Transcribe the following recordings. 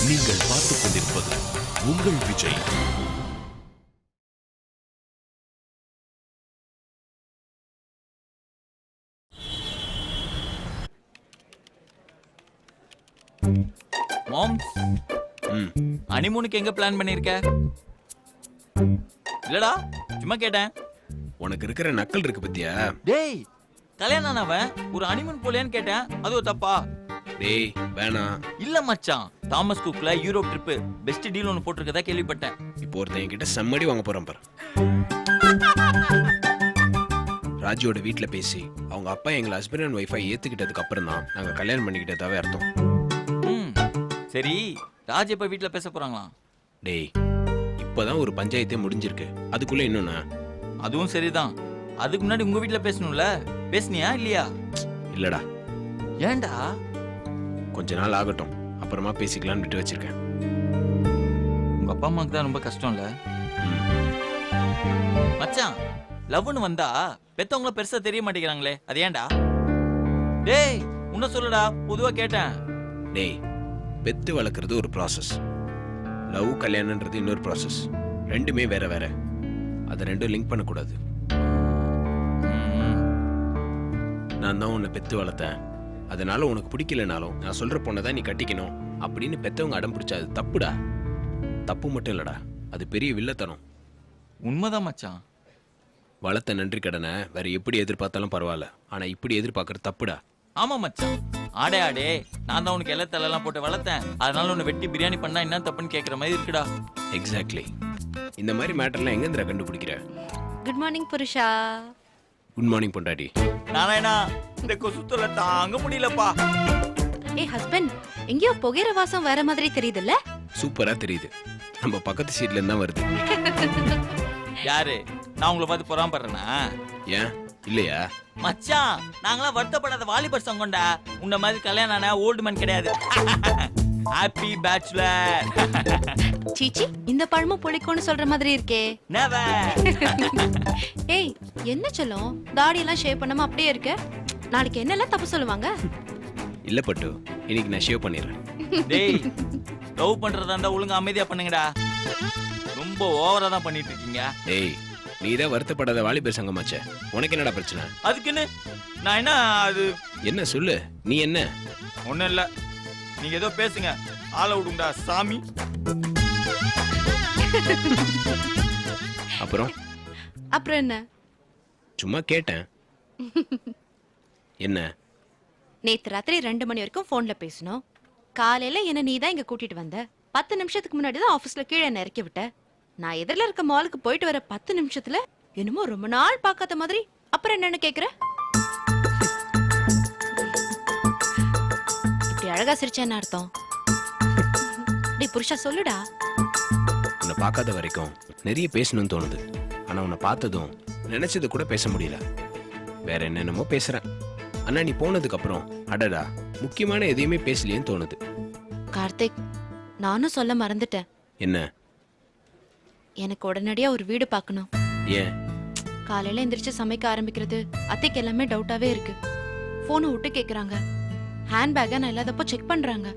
நீங்கள் பார்த்துக் கொண்டிருப்பது உங்கள் விஜய். மாம்ஸ், ஹனிமூனுக்கு எங்க பிளான் பண்ணிருக்க? இல்லடா, சும்மா கேட்டேன். உனக்கு இருக்கிற நக்கல் இருக்கு பத்தியா? டேய், கல்யாணம் ஆனவன் ஒரு ஹனிமூன் போலையான்னு கேட்டேன். அது ஒரு தப்பா? டேய் வேணாம். இல்ல மச்சான், தாமஸ் குக்ல யூரோப் ட்ரிப் பெஸ்ட் டீல் ஒன்னு போட்டிருக்கதா கேள்விப்பட்டேன். இப்போ ஒருத்தன் என்கிட்ட செம்மடி வாங்க போறான் பாரு. ராஜியோட வீட்டுல பேசி அவங்க அப்பா எங்களை ஹஸ்பண்ட் அண்ட் ஒய்ஃபை ஏத்துக்கிட்டதுக்கு அப்புறம் தான் நாங்க கல்யாணம் பண்ணிக்கிட்டதாவே அர்த்தம். சரி, ராஜ் எப்ப வீட்டுல பேச போறாங்களா? டேய், இப்பதான் ஒரு பஞ்சாயத்தே முடிஞ்சிருக்கு, அதுக்குள்ள இன்னொன்னா? அதுவும் சரிதான். அதுக்கு முன்னாடி உங்க வீட்டுல பேசணும்ல, பேசுனியா இல்லையா? இல்லடா. ஏன்டா? கொஞ்ச நாள் ஆகட்டும், அப்புறமா பேசிக்கலாம்னு விட்டு வச்சிருக்கேன். உங்க அப்பா அம்மாக்கு தான் ரொம்ப கஷ்டம்ல மச்சான். லவ்னு வந்தா பெத்தவங்கள பெருசா தெரிய மாட்டேங்கிறாங்களே, அது ஏன்டா? டேய், உன்ன சொல்லுடா, பொதுவா கேட்டேன். டேய், பெத்து வளர்க்கறது ஒரு ப்ராசஸ், லவ் கல்யாணன்றது இன்னொரு ப்ராசஸ். ரெண்டுமே வேற வேற, அதை ரெண்டும் லிங்க் பண்ணக்கூடாது. நான் தான் உன்னை பெத்து வளர்த்தேன், அதனால உனக்கு பிடிக்கலனாலும் நான் சொல்ற பொண்ணை தான் நீ கட்டிக்கணும் அப்படின்னு பெத்தவங்க அடம் பிடிச்சா அது தப்புடா. தப்பு மட்டும் இல்லடா, அது பெரிய வில்லத்தனம். உண்மைதான் மச்சான். வளர்த்த நன்றி கடனை வேற எப்படி எதிர்பார்த்தாலும் பரவாயில்ல, ஆனா இப்படி எதிர்பார்க்கறது தப்புடா. ஆமா மச்சான், ஆடே ஆடே, நான் தான் உனக்கு எல்லா தலையெல்லாம் போட்டு வளர்த்தேன், அதனால உன்னை வெட்டி பிரியாணி பண்ணா என்ன தப்புன்னு கேட்கற மாதிரி இருக்குடா. எக்ஸாக்ட்லி. இந்த மாதிரி மேட்டர்லாம் எங்க இருந்து கண்டுபிடிக்கிற? குட் மார்னிங் புருஷா. குட் மார்னிங் பொண்டாட்டி. நாராயணா, இந்த கொசுத்தல தாங்க முடியலப்பா. ஏய் ஹஸ்பண்ட், எங்கேயோ புகையிற வாசம் வேற மாதிரி தெரியுதுல்ல? சூப்பரா தெரியுது, நம்ம பக்கத்து சீட்ல இருந்தா வருது. யாரு? நான் உங்களை பார்த்து பொறாமப்படுறேனா? ஏன் இல்லையா? மச்சான், நாங்களாம் வருத்தப்படாத வாலிபர் சங்கம்டா. உன்ன மாதிரி கல்யாணம் ஆன ஓல்டு மேன் கிடையாது. Happy bachelor. சீச்சி, இந்த பழமும் புளிக்கும்னு சொல்ற மாதிரி இருக்கே. நெவர். ஏய், என்ன சொல்லும், தாடி எல்லாம் ஷேவ் பண்ணாம அப்படியே இருக்க? நாளைக்கு என்னெல்லாம் தப்பு சொல்லுவாங்க? இல்ல பட்டு, இன்னைக்கு நான் ஷேவ் பண்ணிடுறேன். டேய், லவ் பண்றதா இருந்தா ஒழுங்கா அமைதியா பண்ணுங்கடா. ரொம்ப ஓவரா தான் பண்ணிட்டு இருக்கீங்க. டேய், நீ தான் வருத்தப்படாத வாலிபர் சங்கமாச்சே, உனக்கு என்னடா பிரச்சனை? அதுக்குன்னு நான் என்ன? அது என்ன சொல்லு, நீ என்ன? ஒண்ணும் இல்ல, நீங்க ஏதோ பேசுங்க, ஆள விடுங்கடா சாமி. அப்புறம் அப்புறம் என்ன? சும்மா கேட்டேன். என்ன? நேத்து ராத்திரி 2 மணி வரைக்கும் போன்ல பேசணும். காலையில என்ன நீ தான் இங்க கூட்டிட்டு வந்த. 10 நிமிஷத்துக்கு முன்னாடி தான் ஆபீஸ்ல கீழே என்ன இறக்கி விட்ட. நான் எதிரில இருக்க மாலுக்கு போயிட்டு வர 10 நிமிஷத்துல என்னமோ ரொம்ப நாள் பார்க்காத மாதிரி. அப்புறம் என்னன்னு கேக்குற? இப்படி அழகா சிரிச்சேன்னு அர்த்தம்? டேய் புருஷா, சொல்லுடா. உன்னை பார்க்காத வரைக்கும் நிறைய பேசணும்னு தோணுது, ஆனா உன்னை பார்த்ததும் நினைச்சது கூட பேச முடியல. வேற என்னென்னமோ பேசுறேன், ஆனா நீ போனதுக்கு அப்புறம் அடடா முக்கியமான எதையுமே பேசலையேன்னு தோணுது. கார்த்திக், நானும் சொல்ல மறந்துட்டேன். என்ன? எனக்கு உடனடியா ஒரு வீடு பார்க்கணும். ஏன்? காலையில எந்திரிச்சு சமைக்க ஆரம்பிக்கிறது அத்தைக்கு எல்லாமே டவுட்டாவே இருக்கு. போனை விட்டு கேக்குறாங்க, ஹேண்ட்பேக்கை நான் இல்லாதப்போ செக் பண்றாங்க.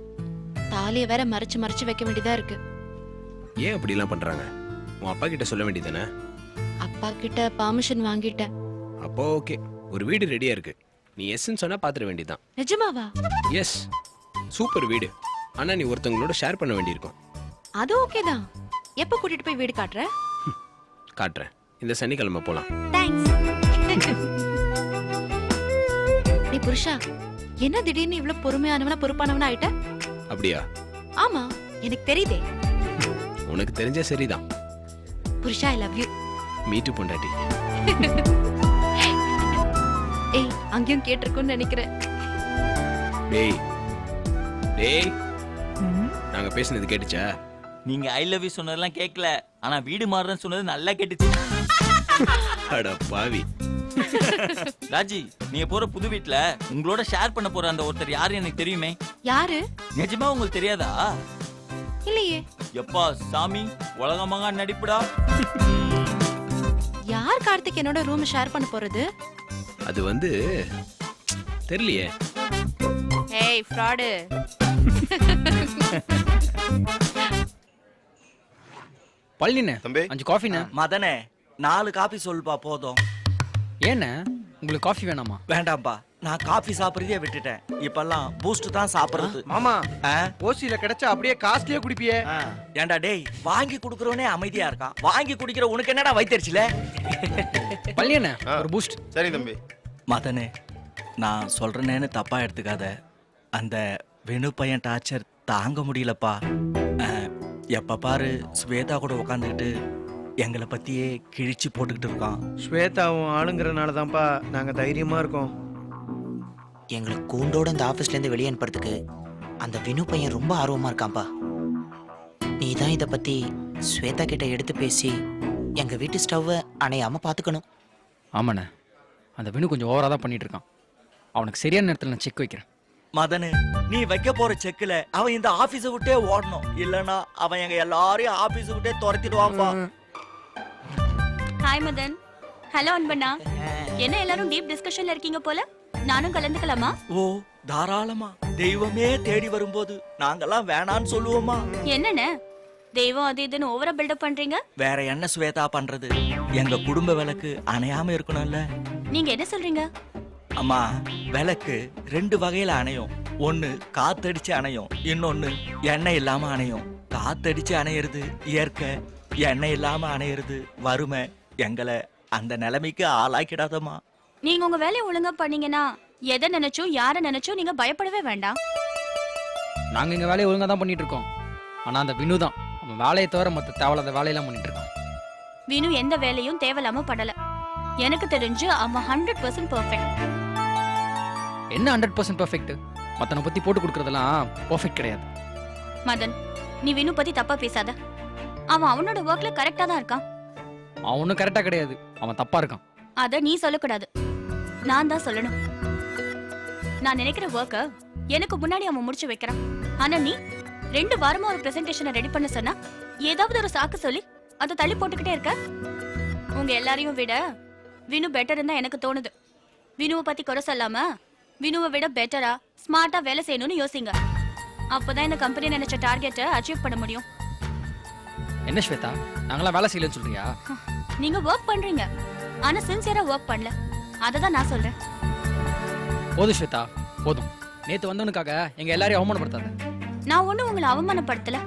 தாலிய வேற மறைச்சு மறைச்சு வைக்க வேண்டியதா இருக்கு. ஏன் அப்படி எல்லாம் பண்றாங்க? உன் அப்பா கிட்ட சொல்ல வேண்டியதானே? அப்பா கிட்ட பர்மிஷன் வாங்கிட்டேன். அப்போ ஓகே, ஒரு வீடு ரெடியா இருக்கு, நீ எஸ்ன்னு சொன்னா பாத்துற வேண்டியதான். நிஜமாவா? எஸ், சூப்பர் வீடு, ஆனா நீ ஒருத்தவங்களோட ஷேர் பண்ண வேண்டியிருக்கும். அது ஓகே தான். எப்ப கூட்டிட்டு போய் வீடு காட்டுற? காட்டுறேன், இந்த சனிக்கிழமை போலாம். தேங்க்ஸ். நீ புருஷா, என்ன திடீர்னு இவ்வளவு பொறுமையானவனா பொறுப்பானவனா ஆயிட்ட? அப்படியா? ஆமா, எனக்கு தெரியுதே. உனக்கு தெரிஞ்ச சரிதான். புருஷா, ஐ லவ் யூ. மீட்டு பொண்டாட்டி. ஏய், அங்கேயும் கேட்டிருக்கும்னு நினைக்கிறேன். டேய் டேய், நாங்க பேசினது கேட்டுச்சா? நீங்க ஐ லவ் யூ சொன்னதெல்லாம் கேட்கல, ஆனா வீடு மாறுறேன்னு சொன்னது நல்லா கேட்டுச்சு. அட பாவி. ராஜி, நீங்க போற புது வீட்ல உங்களோட ஷேர் பண்ண போற அந்த ஒருத்தர் யாரு எனக்கு தெரியுமே. யாரு? நிஜமா உங்களுக்கு தெரியாதா? இல்லையே. எப்பா சாமி, உலகமாக நடிப்புடா. யார் கார்த்திக் என்னோட ரூம் ஷேர் பண்ண போறது? அது வந்து தெரியலையே. ஏய் ஃப்ராடு. பழனிண்ணே தம்பி 5 காஃபிண்ணே. மதனே 4 காபி சொல்லுப்பா போதும். ஏண்ணே உங்களுக்கு காஃபி வேணாமா? வேண்டாம்ப்பா, நான் காபி சாப்பிடுறதே விட்டுட்டேன். இப்பெல்லாம் பூஸ்ட் தான் சாப்பிடுறது. மாமா ஆ? ஓசியில கிடைச்சா அப்படியே காஸ்ட்லியா குடிப்பியே. ஏன்டா டேய், வாங்கி குடுக்கறவனே அமைதியா இருக்கான், வாங்கி குடிக்கிற உனக்கு என்னடா வயித்தெரிச்சல? பழனிண்ணே ஒரு பூஸ்ட். சரி தம்பி. மதனே, நான் சொல்றேன்னு தப்பா எடுத்துக்காத. அந்த வெணு பையன் டார்ச்சர் தாங்க முடியலப்பா. எப்ப பாரு ஸ்வேதா கூட உட்காந்துக்கிட்டு எங்களை பத்தியே கிழிச்சு போட்டுக்கிட்டு இருக்கான். ஸ்வேதாவும் ஆளுங்கிறனால தான்ப்பா நாங்க தைரியமா இருக்கோம். எங்களை கூண்டோட இந்த ஆஃபீஸ்லேருந்து வெளியே அனுப்புறதுக்கு அந்த வினு பையன் ரொம்ப ஆர்வமாக இருக்கான்ப்பா. நீ தான் இதை பற்றி ஸ்வேதா கிட்ட எடுத்து பேசி எங்கள் வீட்டு ஸ்டவ்வை அணையாமல் பார்த்துக்கணும். ஆமாண்ணே, அந்த வினு கொஞ்சம் ஓவராக தான் பண்ணிட்டு இருக்கான். அவனுக்கு சரியான நேரத்தில் நான் செக் வைக்கிறேன். மதனு, நீ வைக்க போற செக்ல அவன் இந்த ஆபீஸை விட்டே ஓடணும். இல்லனா அவன் எங்க எல்லாரையும் ஆபீஸை விட்டே துரத்திடுவான்பா. ஹாய் மதன். ஹலோ அன்பண்ணா. என்ன எல்லாரும் டீப் டிஸ்கஷன்ல இருக்கீங்க போல? நானும் கலந்துக்கலாமா? ஓ தாராளமா. தெய்வமே தேடி வரும்போது நாங்கெல்லாம் வேணான்னு சொல்லுவோமா? என்னண்ணே தெய்வம் அது இதுன்னு ஓவரா பில்டப் பண்றீங்க? வேற என்ன ஸ்வேதா பண்றது? எங்க குடும்ப விளக்கு அணையாம இருக்கணும்ல. நீங்க என்ன சொல்றீங்க? அம்மா, விளக்கு 2 வகையில அணையும். ஒன்னு காத்தடிச்சு அணையும், இன்னொன்னு எண்ணெய் இல்லாம அணையும். காத்தடிச்சு அணையிறது இயற்கை, எண்ணெய் இல்லாம அணையிறது வறுமை. எங்களை அந்த நிலைமைக்கு ஆளாக்கிடாதம்மா. நீங்க உங்க வேலையை ஒழுங்கா பண்ணீங்கன்னா எதை நினைச்சோ யாரை நினைச்சோ நீங்க பயப்படவே வேண்டாம். நாங்கள் எங்கள் வேலையை ஒழுங்காக தான் பண்ணிட்டு இருக்கோம். ஆனால் அந்த வினு தான் அவன் வேலையை தவிர மற்ற தேவையில்லாத வேலையெல்லாம் பண்ணிட்டு இருக்கான். வினு எந்த வேலையும் தேவையில்லாம படல. எனக்கு தெரிஞ்சு அவன் 100% பெர்ஃபெக்ட். என்ன 100% பர்ஃபெக்ட்? மற்றனை பற்றி போட்டு கொடுக்குறதெல்லாம் பர்ஃபெக்ட் கிடையாது. மதன், நீ வினு பத்தி தப்பா பேசாத. அவன் அவனோட ஒர்க்ல கரெக்டா தான் இருக்கான். அவன் ஒன்றும் கரெக்டாக கிடையாது, அவன் தப்பாக இருக்கான். அத நீ சொல்லக்கூடாது, நான் தான் சொல்லணும். நான் நினைக்கிற ஒர்க்க எனக்கு முன்னாடி அவன் முடிச்சு வைக்கிறான். ஆனா நீ 2 வாரமா ஒரு பிரசன்டேஷனை ரெடி பண்ண சொன்னா ஏதாவது ஒரு சாக்கு சொல்லி அதை தள்ளி போட்டுக்கிட்டே இருக்க. உங்க எல்லாரையும் விட வினு பெட்டர் தான் எனக்கு தோணுது. வினுவை பத்தி குறை சொல்லாம வினுவை விட பெட்டரா ஸ்மார்ட்டா வேலை செய்யணும்னு யோசிங்க. அப்பதான் இந்த கம்பெனி நினைச்ச டார்கெட்டை அச்சீவ் பண்ண முடியும். என்ன ஸ்வேதா, நாங்களாம் வேலை செய்யலன்னு சொல்றியா? நீங்க ஒர்க் பண்றீங்க, ஆனா சின்சியரா ஒர்க் பண்ணல. அததான் நான் சொல்றேன். போதும் ஸ்வேதா, போதும். நேற்று வந்தவனுக்காக எங்கள் எல்லாரையும் அவமானப்படுத்தாத. நான் ஒண்ணும் உங்களை அவமானப்படுத்தல.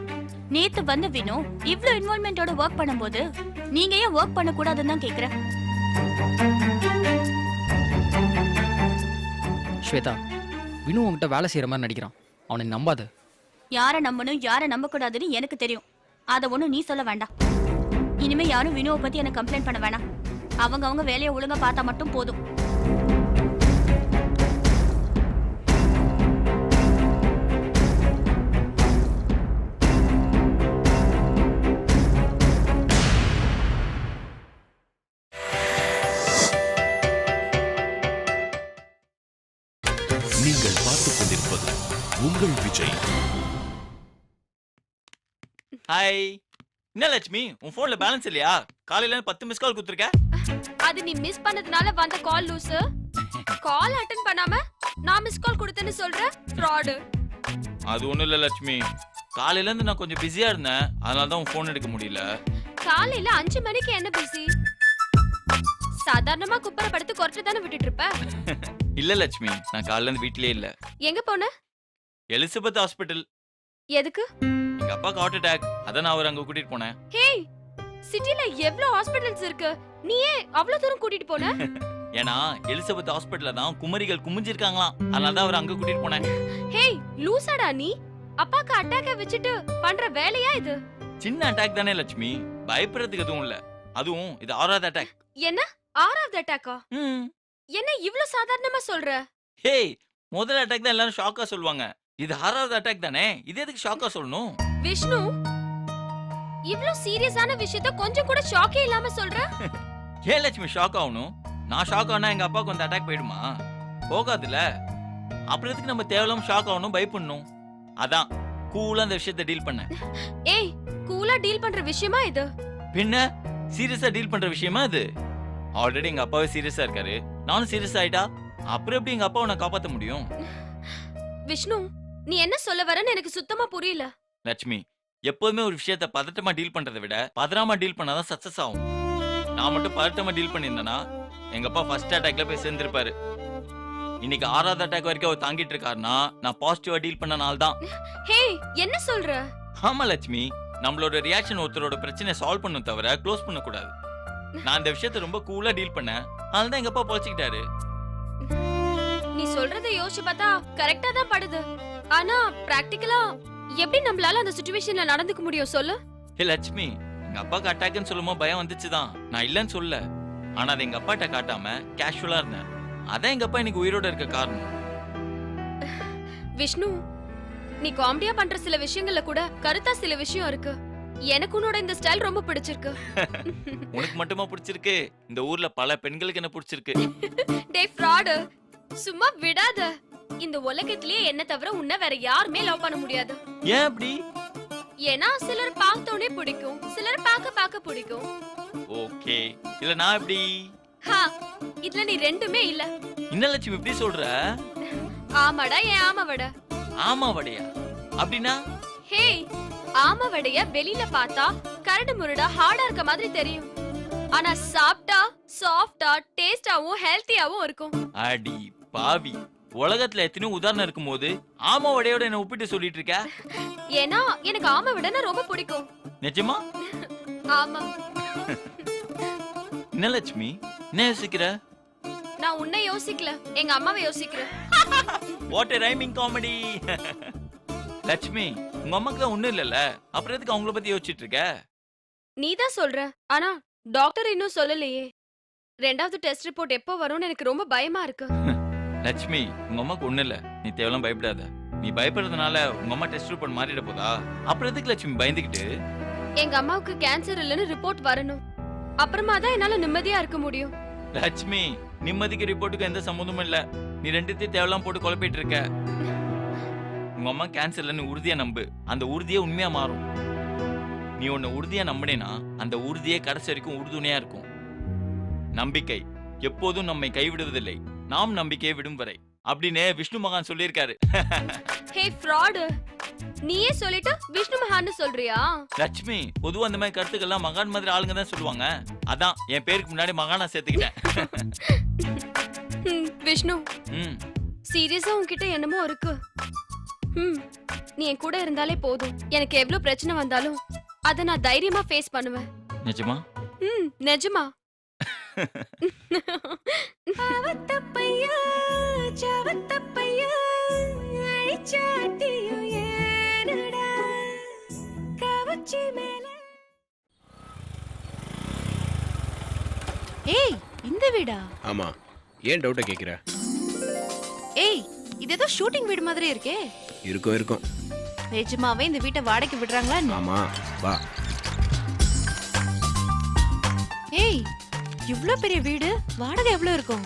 நேத்து வந்து வினு இவ்ளோ இன்வால்வ்மெண்டோட ஒர்க் பண்ணும்போது நீங்க ஏன் ஒர்க் பண்ண கூடாதுன்னு தான் கேக்குறேன். ஸ்வேதா, வினு உன்கிட்ட வேலை செய்யற மாதிரி நடிக்கிறான். அவனை நம்பாத. யாரை நம்பணும் யாரை நம்ப கூடாதுன்னு எனக்கு தெரியும். அத ஒண்ணும் நீ சொல்ல வேண்டாம். இனிமே யாரும் வினுவை பத்தி எனக்கு கம்ப்ளைண்ட் பண்ண வேணாம். அவங்க வேலையை ஒழுங்கா பார்த்தா மட்டும் போதும். நீங்கள் பார்த்துக் கொண்டிருப்பது உங்கள் விஜய். ஹாய். என்ன லட்சுமி, உன் போன்ல பேலன்ஸ் இல்லையா? காலையில 10 மிஸ் கால் கொடுத்துருக்க. அது நீ மிஸ் பண்ணதுனால வந்த கால் லூசு. கால் அட்டெண்ட் பண்ணாம நான் மிஸ் கால் கொடுத்தேன்னு சொல்ற ஃப்ராட். அது ஒண்ணும் இல்ல லட்சுமி, காலையில இருந்து நான் கொஞ்சம் பிஸியா இருந்தேன், அதனால தான் உன் போன் எடுக்க முடியல. காலையில 5 மணிக்கு என்ன பிஸி? சாதாரணமா குப்பரை படுத்து குறைச்சு தானே விட்டுட்டு இருப்ப. இல்ல லட்சுமி, நான் காலையில இருந்து வீட்லயே இல்ல. எங்க போன? Elizabeth hospital. எதுக்கு? எங்க அப்பாக்கு ஹார்ட் அட்டாக், அதான் நான் அவர் அங்க கூட்டிட்டு போனேன். ஹேய், சிட்டில எவ்வளவு ஹாஸ்பிடல்ஸ் இருக்கு, நீ ஏன் அவ்வளவு தூரம் கூட்டிட்டு போன? ஏன்னா எலிசபெத் ஹாஸ்பிடல்ல தான் குமரிகள் குமிஞ்சிருக்காங்களாம், அதனால தான் அவர் அங்க கூட்டிட்டு போனேன். ஹேய் லூசாடா நீ. அப்பாக்கு அட்டாக்க வச்சுட்டு பண்ற வேலையா இது? சின்ன அட்டாக் தானே லட்சுமி, பயப்படுறதுக்கு எதுவும் இல்ல. அதுவும் இது 6வது அட்டாக். என்ன 6வது அட்டாக்கா? என்ன இவ்ளோ சாதாரணமா சொல்ற? ஹேய், முதல் அட்டாக் தான் எல்லாரும் ஷாக்கா சொல்லுவாங்க, இது 6வது அட்டாக் தானே, இது எதுக்கு ஷாக்கா சொல்லணும்? விஷ்ணு, இவ்ளோ சீரியஸான விஷயத்தை கொஞ்சம் கூட ஷாக்கே இல்லாம சொல்ற? ஏன் லட்சுமி ஷாக் ஆகணும்? நான் ஷாக் ஆனா எங்க அப்பாவுக்கு அந்த அட்டாக் போயிடுமா? போகாதுல்ல. அப்புறம் எதுக்கு நம்ம தேவையில்லாம ஷாக் ஆகணும், பயப்படணும்? அதான் கூலா அந்த விஷயத்தை டீல் பண்ண. ஏய், கூலா டீல் பண்ற விஷயமா இது? பின்ன சீரியஸா டீல் பண்ற விஷயமா இது? ஆல்ரெடி எங்க அப்பாவே சீரியஸா இருக்காரு, நானும் சீரியஸ் ஆயிட்டா அப்புறம் எப்படி எங்க அப்பாவை நான் காப்பாத்த முடியும்? விஷ்ணு, நீ என்ன சொல்ல வரன்னு எனக்கு சுத்தமா புரியல. லட்சுமி, எப்போதுமே ஒரு விஷயத்த பதட்டமா டீல் பண்றதை விட பதறாம டீல் பண்ணாதான் சக்சஸ் ஆகும். நான் மட்டும் பதட்டமா டீல் பண்ணியிருந்தேன்னா எங்க அப்பா ஃபர்ஸ்ட் அட்டாக்ல போய் சேர்ந்திருப்பாரு. இன்னைக்கு 6வது அட்டாக் வரைக்கும் அவர் தாங்கிட்டு இருக்காருன்னா நான் பாசிட்டிவா டீல் பண்ண நாள் தான். ஹே என்ன சொல்ற? ஆமா லட்சுமி, நம்மளோட ரியாக்ஷன் ஒருத்தரோட பிரச்சனையை சால்வ் பண்ண தவிர க்ளோஸ் பண்ண கூடாது. நான் இந்த விஷயத்தை ரொம்ப கூலா டீல் பண்ணேன், அதனால தான் எங்க அப்பா பொழைச்சிக்கிட்டாரு. நீ சொல்றதை யோசிச்சு பார்த்தா கரெக்டா தான் படுது. ஆனா பிராக்டிகலா எப்படி நம்மளால அந்த சிச்சுவேஷன்ல நடந்துக்க முடியும் சொல்லு? ஹே லட்சுமி, எங்க அப்பாக்கு அட்டாக்னு சொல்லும்போது பயம் வந்துச்சுதான், நான் இல்லைன்னு சொல்ல. ஆனா அதை எங்க அப்பாட்ட காட்டாம கேஷுவலா இருந்தேன். அதான் எங்க அப்பா இன்னைக்கு உயிரோட இருக்க காரணம். விஷ்ணு, நீ காமெடியா பண்ற சில விஷயங்கள்ல கூட கருத்தா சில விஷயம் இருக்கு. எனக்கு உன்னோட இந்த ஸ்டைல் ரொம்ப பிடிச்சிருக்கு. உனக்கு மட்டுமா பிடிச்சிருக்கு? இந்த ஊர்ல பல பெண்களுக்கு என்ன பிடிச்சிருக்கு. டேய் ஃப்ராட், சும்மா விடாத. இந்த உலகத்திலேயே என்ன தவிர உன்னை வேற யாருமே லவ் பண்ண முடியாது. ஏன் அப்படி? ஏன்னா சிலர் பார்த்தோனே பிடிக்கும், சிலர் பார்க்க பிடிக்கும். ஓகே, இல்ல நான் எப்படி? ஹா, இதுல நீ ரெண்டுமே இல்ல. என்ன லட்சுமி இப்படி சொல்ற? ஆமாடா, ஏன் ஆமாவட? ஆமா வடையா அப்படின்னா? ஹே, ஆமாவடைய வெளியில பார்த்தா கரடு முரடா ஹார்டா இருக்க மாதிரி தெரியும். ஆனா சாப்பிட்டா சாஃப்டா டேஸ்டாவும் ஹெல்த்தியாவும் இருக்கும். அடி பாவி, உலகத்துல எத்தனையோ உதாரணம் இருக்கும்போது ஆமா வடையோட என்ன ஒப்பிட்டு சொல்லிட்டு இருக்க? ஏன்னா எனக்கு ஆமாவடனா ரொம்ப பிடிக்கும். நிஜமா? ஆமா. என்ன லட்சுமி என்ன யோசிக்கிற? நான் உன்னை யோசிக்கல, எங்க அம்மாவை யோசிக்கிறேன். What a rhyming comedy. Lakshmi, உங்க அம்மாக்கு தான் ஒண்ணும் இல்லல்ல, அப்புறம் எதுக்கு அவங்கள பத்தி யோசிச்சிட்டு இருக்க? நீ தான் சொல்ற, ஆனா டாக்டர் இன்னும் சொல்லலையே. 2வது டெஸ்ட் ரிப்போர்ட் எப்போ வரும்னு எனக்கு ரொம்ப பயமா இருக்கு. லட்சுமி, உங்க அம்மாக்கு ஒண்ணும் இல்ல, நீ தேவலாம் பயப்படாத. நீ பயப்படுறதுனால உங்க அம்மா டெஸ்ட் ரிப்போர்ட் மாறிட போதா? அப்புறம் எதுக்கு லட்சுமி பயந்துகிட்டு? எங்க அம்மாவுக்கு கேன்சர் இல்லைன்னு ரிப்போர்ட் வரணும், அப்புறமா தான் என்னால நிம்மதியா இருக்க முடியும். லட்சுமி, நிம்மதிக்கு ரிப்போர்ட்டுக்கு எந்த சம்மந்தமும் இல்ல. நீ ரெண்டுத்தையும் தேவலாம் போட்டு குழப்பிட்டு இருக்க. உங்க அம்மா கேன்சர்லன்னு உறுதியா நம்பு, அந்த உறுதியே உண்மையா மாறும். நீ உன்னை உறுதியா நம்பினேனா அந்த உறுதியே கடைசி வரைக்கும் உறுதுணையா இருக்கும். நம்பிக்கை எப்போதும் நம்மை கைவிடுவதில்லை, நாம் நம்பிக்கையை விடும் வரை அப்படின்னு விஷ்ணு மகான் சொல்லியிருக்காரு. ஹே ஃப்ராட், நீயே சொல்லிட்டு விஷ்ணு மகான்னு சொல்றியா? லட்சுமி, பொதுவா அந்த மாதிரி கருத்துக்கள்லாம் மகான் மாதிரி ஆளுங்க தான் சொல்லுவாங்க. அதான் என் பேருக்கு முன்னாடி மகானா சேர்த்துக்கிட்டேன். விஷ்ணு, ம், சீரியஸா உன்கிட்ட என்னமோ இருக்கு. நீ என் கூட இருந்தாலே போதும், எனக்கு எவ்வளவு பிரச்சனை வந்தாலும் அத நான் தைரியமா ஃபேஸ் பண்ணுவேன். நிஜமா? நிஜமா. ஏய், இந்த வீடா? ஆமா, ஏன் டவுட்டை கேட்குற? ஏய், இது ஏதோ ஷூட்டிங் வீடு மாதிரி இருக்கே. இருக்கும். நிஜமாவே இந்த வீட்டை வாடகைக்கு விடுறாங்களா என்ன? ஆமா, வா. ஏய், இவ்ளோ பெரிய வீடு, வாடகை எவ்வளவு இருக்கும்?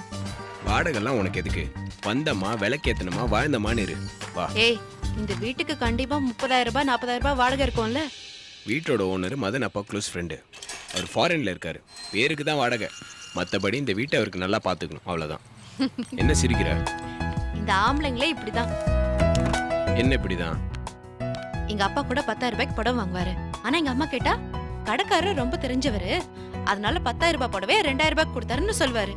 வாடகைலாம் உனக்கு எதுக்கு? வந்தமா விளக்கேத்தனமா வாழ்ந்தமான்னு இரு, வா. ஏய், இந்த வீட்டுக்கு கண்டிப்பா 30,000 ரூபாய் 40,000 ரூபாய் வாடகை இருக்கும்ல? வீட்டோட ஓனர் மதன் அப்பா க்ளோஸ் ஃப்ரெண்டு. அவர் ஃபாரின்ல இருக்காரு, பேருக்கு தான் வாடகை. மற்றபடி இந்த வீட்டை அவருக்கு நல்லா பார்த்துக்கணும், அவ்வளோதான். என்ன சிரிக்கிற? இந்த ஆம்பளைங்களே இப்படிதான். என்ன இப்படிதான்? எங்க அப்பா கூட 10,000 ரூபாய்க்கு புடவை வாங்குவாரு. ஆனா எங்க அம்மா கேட்டா கடைக்காரர் ரொம்ப தெரிஞ்சவரு, அதனால 10,000 ரூபாய் புடவை 2,000 ரூபாய்க்கு கொடுத்தாருன்னு சொல்வாரு.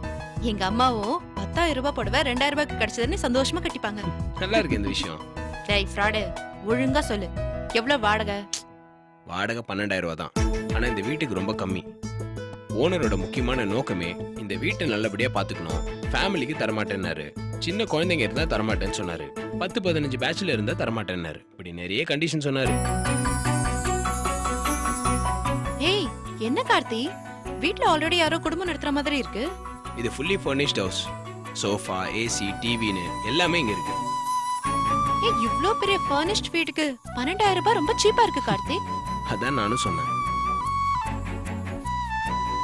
எங்க அம்மாவும் 10,000 ரூபாய் புடவை 2,000 ரூபாய்க்கு கிடைச்சதுன்னு சந்தோஷமா கட்டிப்பாங்க. நல்லா இருக்கு இந்த விஷயம். டேய் ஃப்ராடு, ஒழுங்கா சொல்லு, எவ்வளவு வாடகை? வாடகை 12,000 ரூபா தான். ஆனா இந்த வீட்டுக்கு ரொம்ப கம்மி. ஓனரோட முக்கியமான நோக்கமே இந்த வீட்டை நல்லபடியா பாத்துக்கணும், ஃபேமிலிக்கு தரமாட்டேன்னாரு. சின்ன குழந்தைங்க இருந்தா தரமாட்டேன்னு சொன்னாரு, 10-15 பேட்ச்ல இருந்தா தரமாட்டேன்னாரு. இப்படி நிறைய கண்டிஷன் சொன்னாரு. ஏய், என்ன கார்த்தி, வீட்ல ஆல்ரெடி யாரோ குடும்பம் நடத்துற மாதிரி இருக்கு. இது fully furnished house. Sofa, AC, டிவின்னு எல்லாமே இங்க இருக்கு. ஏய், இவ்ளோ பெரிய ஃபர்னிஷ்ட் வீட்டுக்கு 12,000 ரூபாய் ரொம்ப சீப்பா இருக்கு கார்த்தி. அதான் நானும் சொன்னேன்.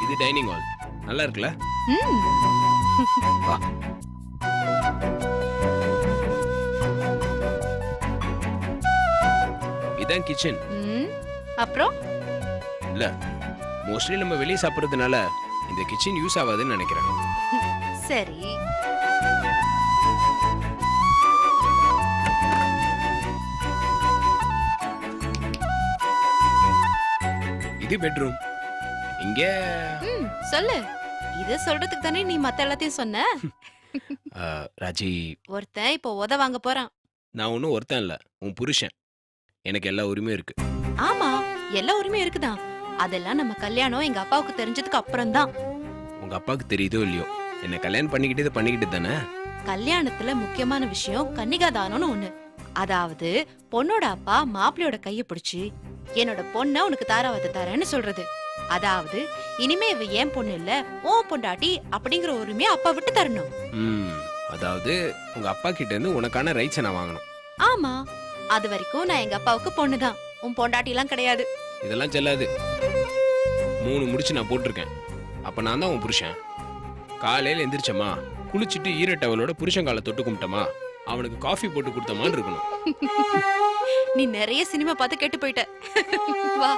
இது டைனிங் ஹால், நல்லா இருக்குல்ல? வா. இதான் கிச்சன். அப்புறம் இல்ல, மோஸ்ட்லி நம்ம வெளியே சாப்பிடுறதுனால இந்த கிச்சன் யூஸ் ஆகாதுன்னு நினைக்கிறேன். சரி. இது பெட்ரூம். இங்க ம் சொல்லு. இது சொல்றதுக்கு தானே நீ மத்த எல்லாத்தையும் சொன்ன. ராஜி, ஒருத்தன் இப்போ உத வாங்க போறான். நான் ஒன்றும் ஒருத்தன் இல்ல, உன் புருஷன். எனக்கு எல்லா உரிமையும் இருக்கு. ஆமா, எல்லா உரிமையும் இருக்குதான். அதெல்லாம் நம்ம கல்யாணம் எங்க அப்பாவுக்கு தெரிஞ்சதுக்கு அப்புறம் தான். உங்க அப்பாவுக்கு தெரியுதோ இல்லையோ, என்ன கல்யாணம் பண்ணிக்கிட்டு தானே. கல்யாணத்துல முக்கியமான விஷயம் கன்னிகாதானம்னு ஒண்ணு. அதாவது பொண்ணோட அப்பா மாப்பிள்ளையோட கைய பிடிச்சு என்னோட பொண்ண உனக்கு தாராவத தரேன்னு சொல்றது. அதாவது இனிமே இவ ஏன் பொண்ணு இல்ல, உன் பொண்டாட்டி அப்படிங்கிற உரிமையை அப்பா விட்டு தரணும். அதாவது உங்க அப்பா கிட்ட இருந்து உனக்கான ரைட்ஸை நான் வாங்கணும். ஆமா, அது வரைக்கும் நான் எங்க அப்பாவுக்கு பொண்ணுதான், உன் பொண்டாட்டி எல்லாம் கிடையாது. இதெல்லாம் செல்லாது. 3 முடிச்சு நான் போட்டிருக்கேன். அப்ப நான் தான் உன் புருஷன். காலையில எந்திரிச்சமா, குளிச்சுட்டு ஈரட்டவளோட புருஷன் காலை தொட்டு கும்பிட்டமா, அவனுக்கு காஃபி போட்டு கொடுத்தமான்னு இருக்கணும். நீ நிறைய சினிமா பார்த்து கேட்டு போயிட்ட. வா.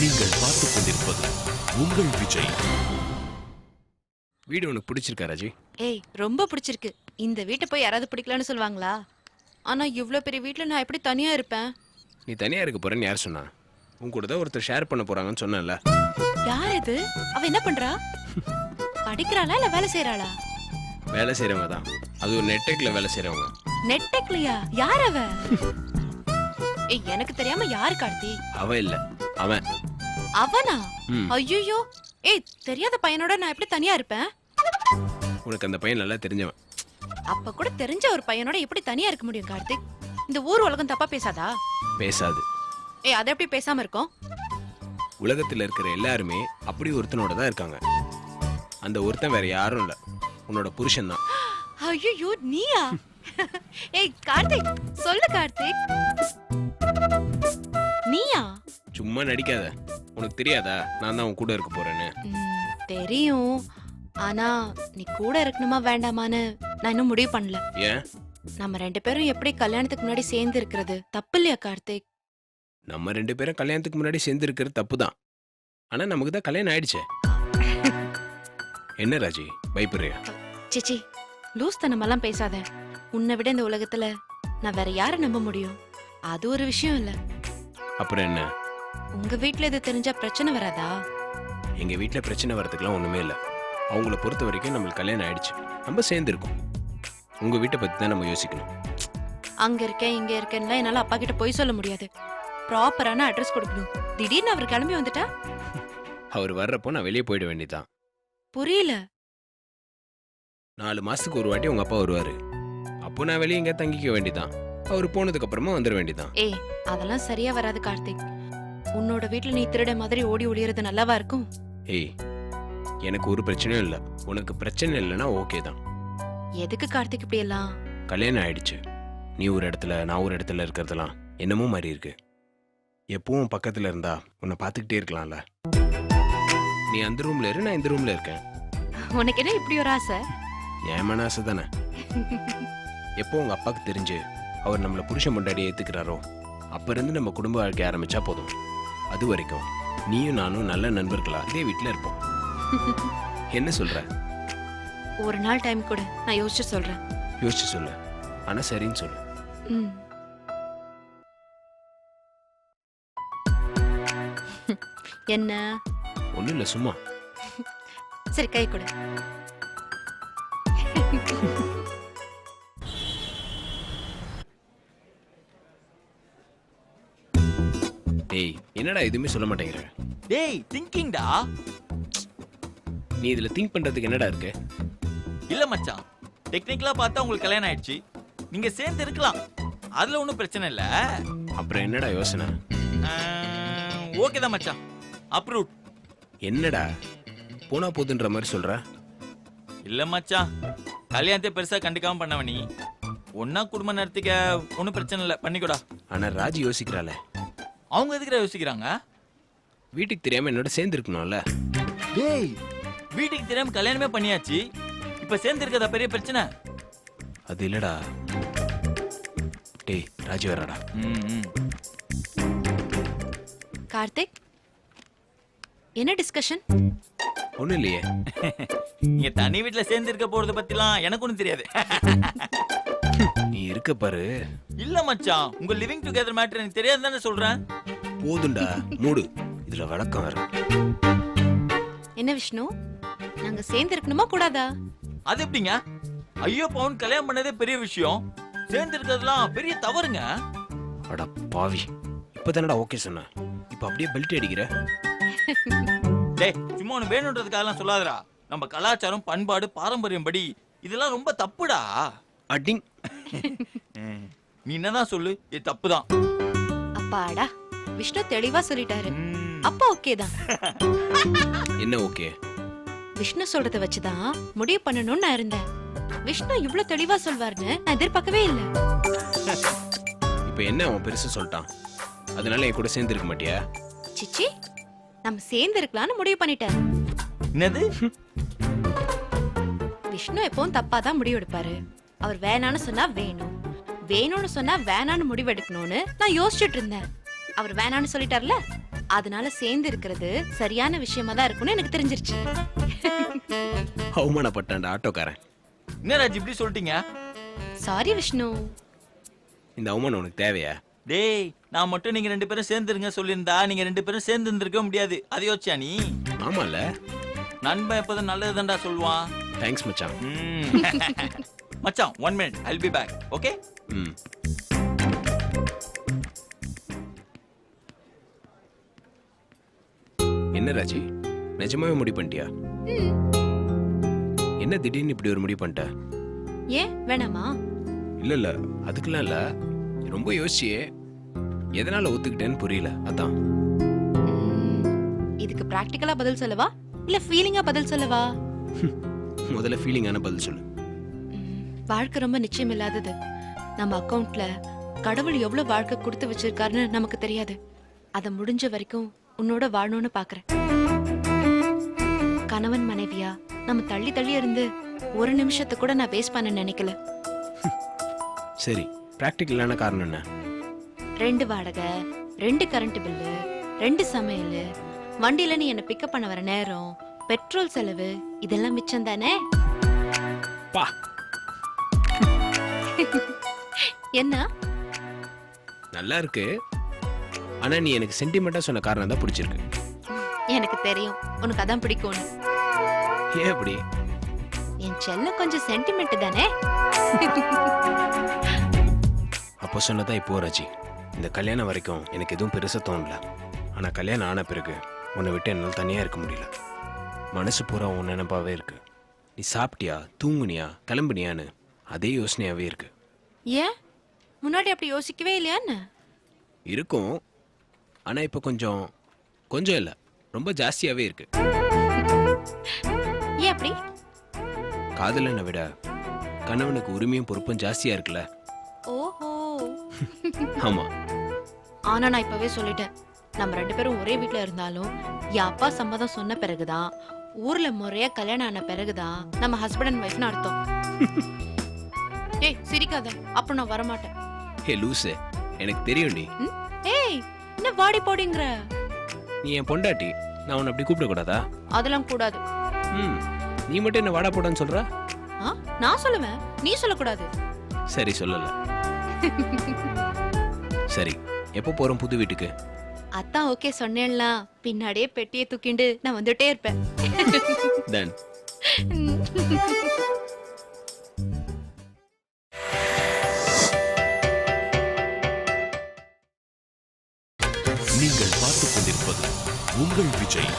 நீங்கள் பார்த்துக் கொண்டிருப்பது உங்கள் விஜய். வீடு உனக்கு பிடிச்சிருக்கா ராஜி? ஏய், ரொம்ப பிடிச்சிருக்கு. இந்த வீட்டை போய் யாராவது பிடிக்கலன்னு சொல்லுவாங்களா? ஆனா இவ்ளோ பெரிய வீட்ல நான் எப்படி தனியா இருப்பேன்? நீ தனியா இருக்க போறேன்னு யார் சொன்னா? உன் கூட தான் ஒருத்தர் ஷேர் பண்ண போறாங்கன்னு சொன்னேன்ல. யார் இது? அவ என்ன பண்றா? படிக்கிறாளா இல்ல வேலை செய்யறாளா? வேலை செய்யறவங்க தான். அது ஒரு நெட்டெக்ல வேலை செய்யறவங்க. நெட்டெக்லையா? யார் அவ? ஏய், எனக்கு தெரியாம யாரு கார்த்தி? அவ இல்ல, அவன். அவனா? ம். ஐயோ. ஏய், தெரியாத பையனோட நான் எப்படி தனியா இருப்பேன்? உனக்கு அந்த பையன் நல்லா தெரிஞ்சவன். அப்ப கூட தெரிஞ்ச ஒரு பையனோட எப்படி தனியா இருக்க முடியும் கார்த்திக்? இந்த ஊர் உலகம் தப்பா பேசாதா? பேசாது. ஏய், அது எப்படி பேசாம இருக்கும்? உலகத்துல இருக்கிற எல்லாருமே அப்படி ஒருத்தனோட தான் இருக்காங்க. அந்த ஒருத்தன் வேற யாரும் இல்ல, உன்னோட புருஷன் தான். ஐயோ, நீயா? ஏய் கார்த்திக், சொல்லு கார்த்திக். நீயா? சும்மா நடிக்காத. உனக்கு தெரியாதா நான் தான் உன் கூட இருக்க போறேன்னு? தெரியும். ஆனா நீ கூட இருக்கணுமா வேண்டாமான்னு நான் இன்னும் முடிவு பண்ணல. ஏன்? நம்ம 2 பேரும் எப்படி கல்யாணத்துக்கு முன்னாடி சேர்ந்து இருக்கிறது தப்பு இல்லையா கார்த்திக்? நம்ம 2 பேரும் கல்யாணத்துக்கு முன்னாடி சேர்ந்து இருக்கிறது தப்பு தான். ஆனா நமக்கு தான் கல்யாணம் ஆயிடுச்சே. என்ன ராஜி, பயப்படுறியா? சிச்சி, லூஸ் தனமெல்லாம் பேசாத. உன்னை விட இந்த உலகத்துல நான் வேற யாரை நம்ப முடியும்? அது ஒரு விஷயம் இல்ல. அப்புறம் என்ன? உங்க வீட்ல இது தெரிஞ்சா பிரச்சனை வராதா? எங்க வீட்டுல பிரச்சனை வரதுக்குலாம் ஒண்ணுமே இல்ல. அவங்கள பொறுத்த வரைக்கும் நம்மளுக்கு கல்யாணம் ஆயிடுச்சு, நம்ம சேர்ந்து இருக்கோம். உங்க வீட்டை பத்தி தான் நம்ம யோசிக்கணும். அங்க இருக்கேன் இங்க இருக்கேன்லாம் என்னால அப்பா கிட்ட போய் சொல்ல முடியாது. ப்ராப்பரான அட்ரஸ் கொடுக்கணும். திடீர்னு அவர் கிளம்பி வந்துட்டா? அவர் வர்றப்போ நான் வெளியே போயிட வேண்டியதான். புரியல. 4 மாசத்துக்கு ஒரு வாட்டி உங்க அப்பா வருவாரு. அப்போ நான் வெளியே எங்க தங்கிக்க வேண்டியதான். அவர் போனதுக்கு அப்புறமா வந்துட வேண்டியதான். ஏய், அதெல்லாம் சரியா வராது கார்த்திக். உன்னோட வீட்ல நீ திருட மாதிரி ஓடி ஒளியறது நல்லாவா இருக்கும்? ஏய், எனக்கு ஒரு பிரச்சனையும் இல்லை. உனக்கு பிரச்சனை இல்லைன்னா ஓகே தான். எதுக்கு கார்த்திக் இப்படி எல்லாம்? கல்யாணம் ஆயிடுச்சு. நீ ஒரு இடத்துல நான் ஒரு இடத்துல இருக்கிறதெல்லாம் என்னமோ மாதிரி இருக்கு. எப்பவும் பக்கத்துல இருந்தா உன்னை பார்த்துக்கிட்டே இருக்கலாம்ல. நீ அந்த ரூம்ல இரு, நான் இந்த ரூம்ல இருக்கேன். உனக்கு என்ன இப்படி ஒரு ஆசை? என் மனசு தானே. எப்போ உங்க அப்பாவுக்கு தெரிஞ்சு அவர் நம்மளை புருஷன் முன்னாடி ஏத்துக்கிறாரோ அப்ப இருந்து நம்ம குடும்ப வாழ்க்கை ஆரம்பிச்சா போதும். அது வரைக்கும் நீயும் நானும் நல்ல நண்பர்களா இதே வீட்டுல இருப்போம். என்ன சொல்ற? ஒரு நாள் டைம் கொடு, நான் யோசிச்சு சொல்றேன். யோசிச்சு சொல்லு, ஆனா சரின்னு சொல்லு. ம். என்ன? ஒண்ணும் இல்ல, சும்மா. சரி, கை கொடு. டேய், என்னடா எதுவுமே சொல்ல மாட்டேங்கிற? டேய், திங்கிங்டா. நீ இதுல திங்க் பண்றதுக்கு என்னடா இருக்கு? இல்ல மச்சான், டெக்னிக்கலா பார்த்தா உங்களுக்கு கல்யாணம் ஆயிடுச்சு, நீங்க சேர்ந்து இருக்கலாம், அதுல ஒன்றும் பிரச்சனை இல்ல. அப்புறம் என்னடா யோசனை? ஓகே தான் மச்சான், அப்ரூவ். என்னடா போனா போதுன்ற மாதிரி சொல்ற? இல்ல மச்சான், கல்யாணத்தை பெருசா கண்டுக்காம பண்ணவ நீ. ஒன்னா குடும்பம் நடத்திக்க ஒன்றும் பிரச்சனை இல்லை, பண்ணிக்கூடா. ஆனா ராஜி யோசிக்கிறாளே. அவங்க எதுக்குடா யோசிக்கிறாங்க? வீட்டுக்கு தெரியாம என்னோட சேர்ந்து இருக்கணும்ல. டேய், வீட்டுக்கு தெரியாம கல்யாணமே பண்ணியாச்சு, இப்ப சேர்ந்து இருக்கதா பெரிய பிரச்சனை? அது இல்லடா. டேய், ராஜி வர்றாடா. கார்த்திக், என்ன டிஸ்கஷன்? ஒண்ணும் இல்லையே. நீங்க தனி வீட்டுல சேர்ந்து இருக்க போறத பத்திலாம் எனக்கு ஒண்ணும் தெரியாது. இருக்க பாரு. இல்ல மச்சான், உங்க லிவிங் டுகெதர் மேட்டர் எனக்கு தெரியாது தானே சொல்றேன். போதுண்டா மூடு. இதுல விளக்கம் வேற. என்ன விஷ்ணு, நாங்க சேர்ந்து இருக்கணுமா கூடாதா? அது எப்படிங்க? ஐயோ பவுன் கல்யாணம் பண்ணதே பெரிய விஷயம், சேர்ந்து இருக்கிறதுலாம் பெரிய தவறுங்க. அட பாவி, இப்பதானடா ஓகே சொன்ன, இப்ப அப்படியே பெல்ட் அடிக்கிற. டேய், சும்மா ஒண்ணு வேணுன்றதுக்காகலாம் சொல்லாதடா. நம்ம கலாச்சாரம், பண்பாடு, பாரம்பரியம் படி இதெல்லாம் ரொம்ப தப்புடா. அடிங். நீ என்னதான் சொல்லு, இது தப்புதான். அப்பாடா, விஷ்ணு தெளிவா சொல்லிட்டாரு. அப்பா ஓகே தான். என்ன ஓகே? விஷ்ணு சொல்றத வச்சுதான் முடிவு பண்ணணும்னு நான் இருந்தேன். விஷ்ணு இவ்ளோ தெளிவா சொல்வாருன்னு நான் எதிர்பார்க்கவே இல்ல. இப்ப என்ன அவன் பெருசா சொல்லிட்டான், அதனால என் கூட சேர்ந்து இருக்க மாட்டியா? சிச்சி, நம்ம சேர்ந்து இருக்கலாம்னு முடிவு பண்ணிட்டேன். என்னது? விஷ்ணு எப்பவும் தப்பா தான் முடிவு எடுப்பாரு. அவர் வேணான்னு சொன்னா வேணும், வேணும்னு சொன்னா வேணான்னு முடிவு எடுக்கணும்னு நான் யோசிச்சுட்டு இருந்தேன். அவர் வேணான்னு சொல்லிட்டார்ல, அதனால சேர்ந்து இருக்கிறது சரியான விஷயமா தான் இருக்கும்னு எனக்கு தெரிஞ்சிருச்சு. அவமானப்பட்டான்டா ஆட்டோக்காரன். என்ன ராஜ் இப்படி சொல்லிட்டீங்க? சாரி விஷ்ணு. இந்த அவமானம் உனக்கு தேவையா? டேய், நான் மட்டும் நீங்க ரெண்டு பேரும் சேர்ந்துருங்க சொல்லியிருந்தா நீங்க ரெண்டு பேரும் சேர்ந்து இருந்திருக்க முடியாது. அதை யோசிச்சா நீ? ஆமால, நண்பன் எப்போதும் நல்லதுதான்டா சொல்லுவான். தேங்க்ஸ் மச்சான். மச்சான் 1 minute, I'll be back. Okay? ம். என்ன ராஜி, நிஜமாவே முடிவு பண்ணிட்டியா? என்ன திடீர்னு இப்படி ஒரு முடிவு பண்ணிட்ட? ஏன் வேணாமா? இல்ல இல்ல, அதுக்கெல்லாம் இல்ல. ரொம்ப யோசிச்சியே, எதனால ஒத்துக்கிட்டேன்னு புரியல, அதான். இதுக்கு பிராக்டிக்கலா பதில் சொல்லவா இல்ல ஃபீலிங்கா பதில் சொல்லவா? முதல்ல ஃபீலிங்கான பதில் சொல்லு. வாழ்க்கை ரொம்ப நிச்சயம் இல்லாதது. நம்ம அக்கவுண்ட்ல கடவுள் எவ்வளவு வாழ்க்கை கொடுத்து வச்சிருக்காருன்னு நமக்கு தெரியாது. அத முடிஞ்ச வரைக்கும் உன்னோட வாழணும்னு பாக்குறேன். கணவன் மனைவியா நம்ம தள்ளி தள்ளி இருந்து ஒரு நிமிஷத்தை கூட நான் வேஸ்ட் பண்ண நினைக்கல. சரி, பிராக்டிக்கலான காரணம் என்ன? 2 வாடகை, 2 கரண்ட் பில்லு, 2 சமையல், வண்டியில நீ என்ன பிக்கப் பண்ண வர நேரம், பெட்ரோல் செலவு, இதெல்லாம் மிச்சம் தானே? பா, என்ன நல்லா இருக்கு. ஆனா நீ எனக்கு சென்டிமெண்டா சொன்ன காரணம் தான் பிடிச்சிருக்கு. எனக்கு தெரியும் உனக்கு அதான் பிடிக்கும்னு. ஏன் அப்படி? என் செல்லம் கொஞ்சம் சென்டிமெண்ட் தானே? அப்போ சொன்னதா இப்போ ராஜி. இந்த கல்யாணம் வரைக்கும் எனக்கு எதுவும் பெருசா தோணல. ஆனா கல்யாணம் ஆன பிறகு உன்னை விட்டு என்னால் தனியா இருக்க முடியல. மனசு பூரா உன் நினைப்பாவே இருக்கு. நீ சாப்பிட்டியா, தூங்குனியா, கிளம்புனியான்னு அதே யோசனையாவே இருக்கு. ஏன் முன்னாடி அப்படி யோசிக்கவே இல்லையான்னு? இருக்கும், ஆனா இப்போ கொஞ்சம் கொஞ்சம் இல்ல, ரொம்ப ஜாஸ்தியாவே இருக்கு. ஏன் அப்படி? காதலனை விட கணவனுக்கு உரிமையும் பொறுப்பும் ஜாஸ்தியா இருக்குல்ல. ஓஹோ. ஆமா. ஆனா நான் இப்பவே சொல்லிட்டேன், நம்ம 2 பேரும் ஒரே வீட்ல இருந்தாலும் என் அப்பா சம்மதம் சொன்ன பிறகுதான், ஊர்ல முறையா கல்யாணம் ஆன பிறகுதான் நம்ம ஹஸ்பண்ட் அண்ட் ஒய்ஃப்னு அர்த்தம். ஏய் சிரிக்காத, அப்ப நான் வரமாட்டேன். ஹே லூசு, எனக்கு தெரியும். ஏய் என்ன வாடி போடிங்கற? நீ என் பொண்டாட்டி, நான் உன்னை அப்படி கூப்பிடக்கூடாதா? அதெல்லாம் கூடாது. ம், நீ மட்டும் என்ன வாடா போடான்னு சொல்ற? நான் சொல்லுவேன், நீ சொல்லக்கூடாது. சரி, சொல்லல. சரி, எப்போ போறோம் புது வீட்டுக்கு? அதான் ஓகே சொன்னேன்ல, பின்னாடியே பெட்டியை தூக்கிண்டு நான் வந்துட்டே இருப்பேன். டன். நீங்கள் பார்த்துக் கொண்டிருப்பது உங்கள் விஜய்.